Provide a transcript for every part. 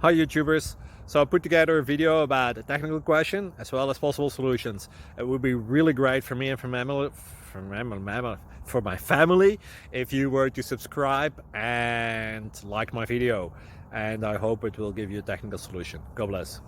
Hi YouTubers. So I put together a video about a technical question as well as possible solutions. It would be really great for me and for my family if you were to subscribe and like my video. And I hope it will give you a technical solution. God bless.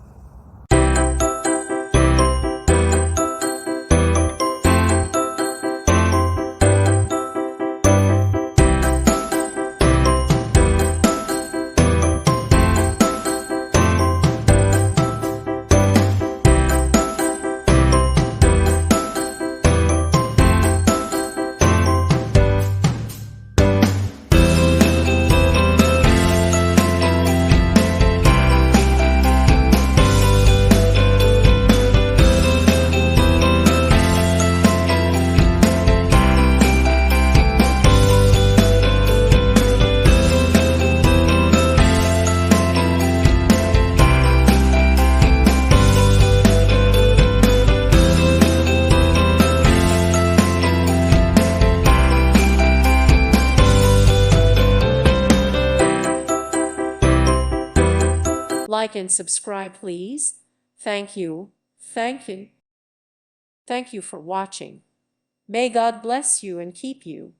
Like and subscribe, please. Thank you. Thank you. Thank you for watching. May God bless you and keep you.